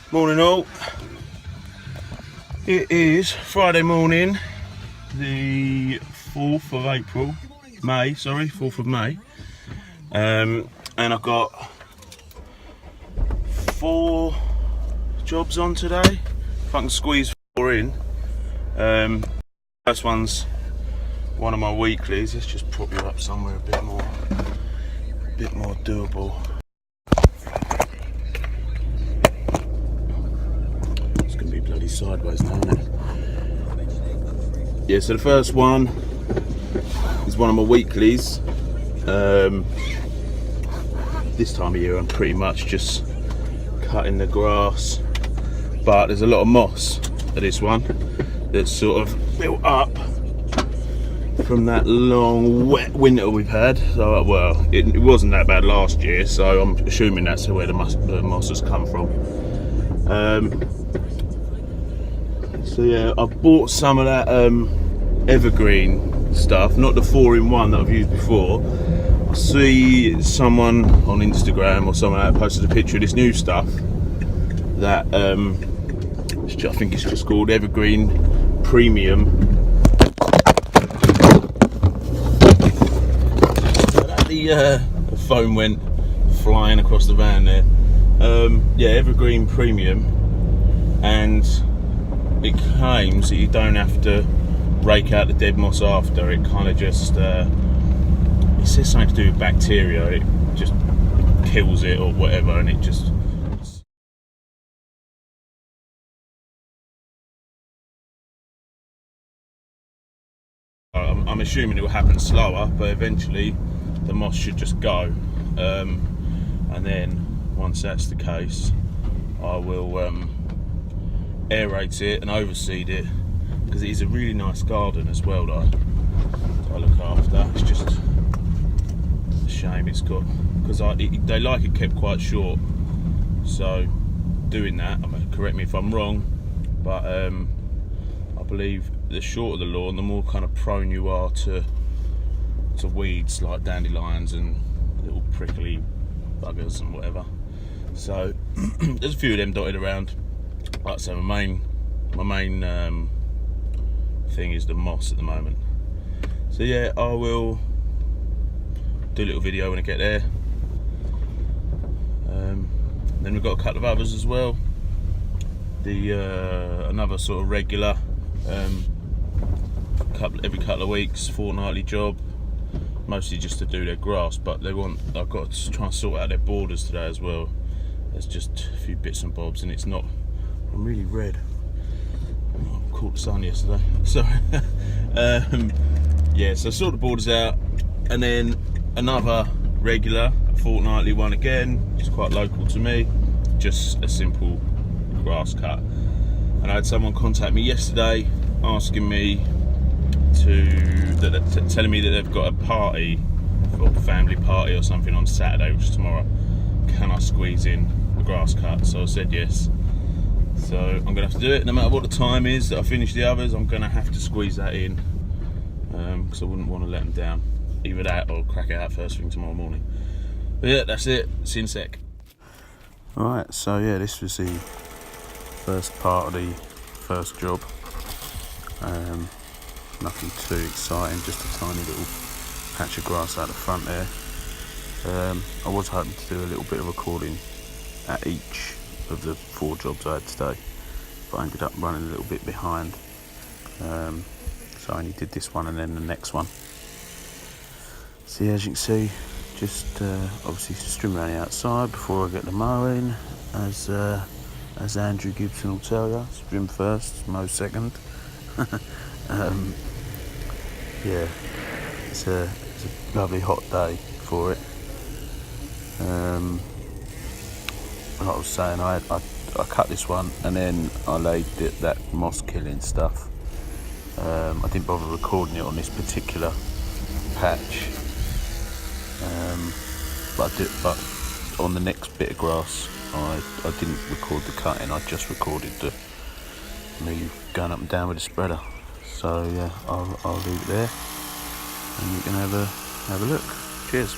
Morning all. It is Friday morning, the 4th of April, May, sorry, 4th of May. And I've got 4 jobs on today. If I can squeeze 4 in. First one's one of my weeklies. Let's just prop you up somewhere a bit more doable. It's gonna be bloody sideways now, isn't it? Yeah, so the first one is one of my weeklies. This time of year I'm pretty much just cutting the grass, but there's a lot of moss at this one that's sort of built up from that long wet winter we've had. So well, it wasn't that bad last year, so I'm assuming that's where the moss has come from. So yeah, I bought some of that evergreen stuff, not the 4-in-1 that I've used before. I see someone on Instagram or someone that posted a picture of this new stuff that I think it's just called Evergreen Premium. The phone went flying across the van there. Yeah, Evergreen Premium, and it claims that you don't have to rake out the dead moss after. It kind of just it says something to do with bacteria. It just kills it or whatever, and it just I'm assuming it will happen slower, but eventually the moss should just go. And then once that's the case, I will aerate it and overseed it, because it is a really nice garden as well that I look after. It's just a shame it's got, because they like it kept quite short, so doing that, correct me if I'm wrong, but I believe the shorter the lawn, the more kind of prone you are to weeds like dandelions and little prickly buggers and whatever. So there's a few of them dotted around. Like I say, my main thing is the moss at the moment. So yeah, I will do a little video when I get there. Then we've got a couple of others as well. Another sort of regular, every couple of weeks, fortnightly job, mostly just to do their grass, but I've got to try and sort out their borders today as well. There's just a few bits and bobs, and I'm really red. I caught the sun yesterday, so yeah, so sort the borders out, and then another regular fortnightly one again, which is quite local to me, just a simple grass cut. And I had someone contact me yesterday asking me telling me that they've got a party, or a family party or something on Saturday, which is tomorrow. Can I squeeze in the grass cut? So I said yes. So I'm gonna have to do it, no matter what the time is that I finish the others. I'm gonna have to squeeze that in, because I wouldn't want to let them down. Either that or crack it out first thing tomorrow morning. But yeah, that's it. See you in a sec. Alright, so yeah, this was the first part of the first job. Nothing too exciting, just a tiny little patch of grass out the front there. I was hoping to do a little bit of recording at each of the 4 jobs I had today, but I ended up running a little bit behind, so I only did this one and then the next one. So yeah, as you can see, just obviously string around the outside before I get the mowing, as Andrew Gibson will tell you, strim first, mow second. Yeah, it's a lovely hot day for it. Like I was saying, I cut this one and then I laid that moss killing stuff. I didn't bother recording it on this particular patch, but on the next bit of grass I didn't record the cutting. I just recorded me going up and down with the spreader. So yeah, I'll leave it there, and you can have a look. Cheers.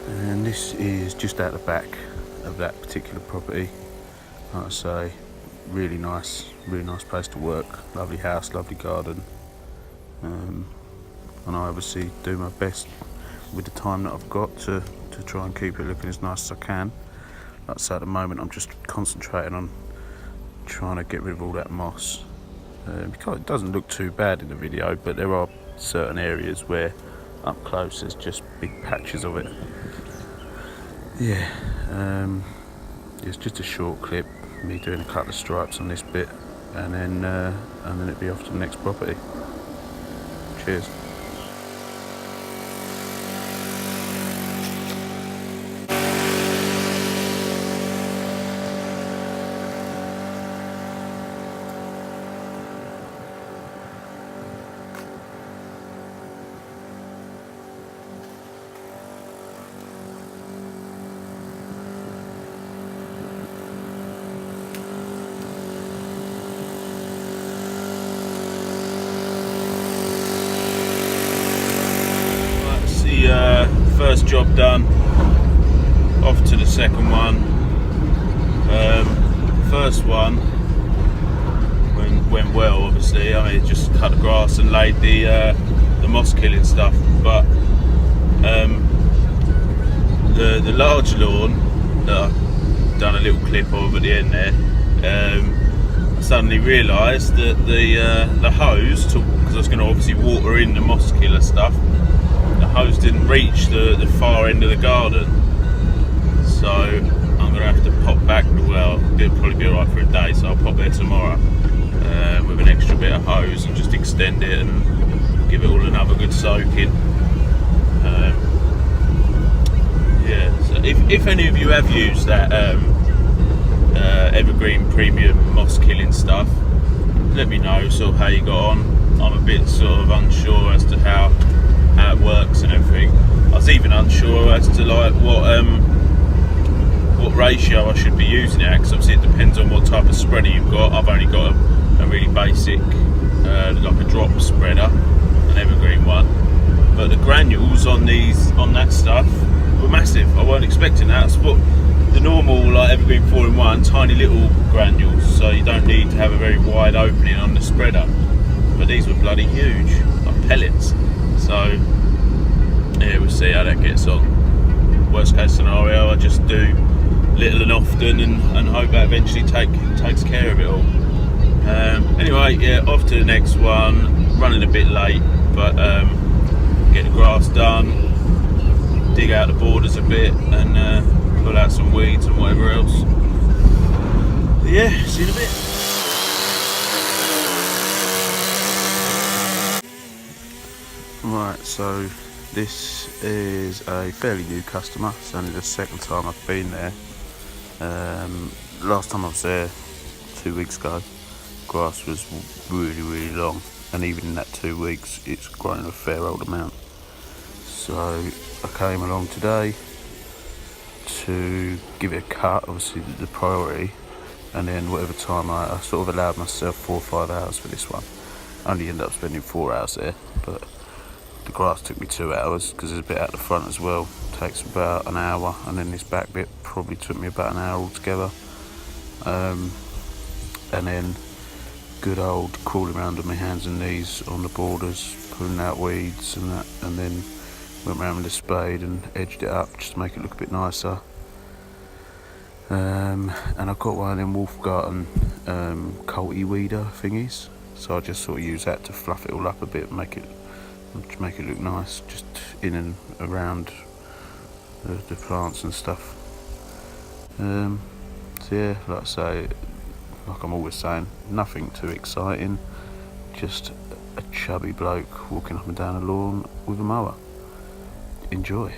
And this is just out the back of that particular property. Like I say, really nice place to work. Lovely house, lovely garden. And I obviously do my best with the time that I've got to try and keep it looking as nice as I can. Like I say, at the moment I'm just concentrating on trying to get rid of all that moss. Because it doesn't look too bad in the video, but there are certain areas where up close there's just big patches of it. Yeah, it's just a short clip, me doing a couple of stripes on this bit, and then it'll be off to the next property. Cheers. First job done, off to the second one. First one went well, obviously. I mean, just cut the grass and laid the moss killing stuff, but the large lawn that I've done a little clip of at the end there, I suddenly realised that the hose, because I was going to obviously water in the moss killer stuff, the hose didn't reach the far end of the garden, so I'm going to have to pop back. Well, it'll probably be alright for a day, so I'll pop there tomorrow with an extra bit of hose and just extend it and give it all another good soaking. Yeah, so if any of you have used that Evergreen Premium moss killing stuff, let me know sort of how you got on. I'm a bit sort of unsure as to how it works and everything. I was even unsure as to like what ratio I should be using it at, because obviously it depends on what type of spreader you've got. I've only got a really basic like a drop spreader, an Evergreen one, but the granules on that stuff were massive. I weren't expecting that. That's what the normal like Evergreen 4-in-1, tiny little granules, so you don't need to have a very wide opening on the spreader, but these were bloody huge, like pellets. So yeah, we'll see how that gets on. Worst case scenario, I just do little and often and hope that eventually takes care of it all. Anyway, yeah, off to the next one. Running a bit late, but get the grass done, dig out the borders a bit, and pull out some weeds and whatever else. But yeah, see you in a bit. Right, so this is a fairly new customer. It's only the second time I've been there. Last time I was there 2 weeks ago, grass was really long, and even in that 2 weeks it's grown a fair old amount. So I came along today to give it a cut. Obviously the priority and then whatever time I sort of allowed myself 4 or 5 hours for this one. I only ended up spending 4 hours there, but the grass took me 2 hours because there's a bit out the front as well. It takes about an hour, and then this back bit probably took me about an hour altogether. And then good old crawling around on my hands and knees on the borders, pulling out weeds and that, and then went around with a spade and edged it up just to make it look a bit nicer. And I've got one of them Wolfgarten colty weeder thingies, so I just sort of use that to fluff it all up a bit and make it look nice, just in and around the plants and stuff. So yeah, like I say, like I'm always saying, nothing too exciting, just a chubby bloke walking up and down a lawn with a mower. Enjoy.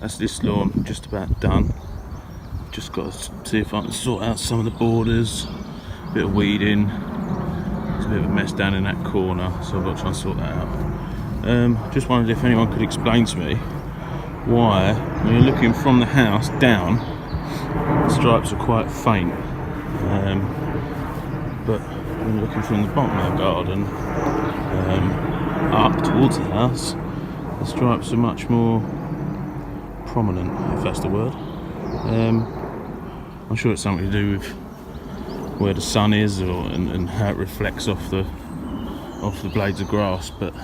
that's this lawn just about done. Just got to see if I can sort out some of the borders, a bit of weeding. There's a bit of a mess down in that corner, so I've got to try and sort that out. Just wondered if anyone could explain to me why, when you're looking from the house down, the stripes are quite faint, but when you're looking from the bottom of the garden up towards the house, the stripes are much more prominent, if that's the word. I'm sure it's something to do with where the sun is, and how it reflects off the blades of grass, but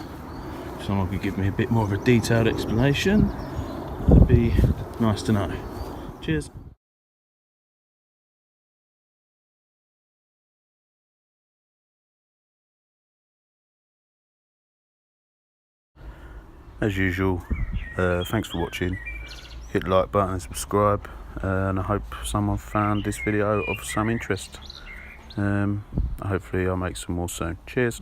if someone could give me a bit more of a detailed explanation, that'd be nice to know. Cheers. As usual, thanks for watching. Hit the like button and subscribe, and I hope someone found this video of some interest. Hopefully I'll make some more soon. Cheers.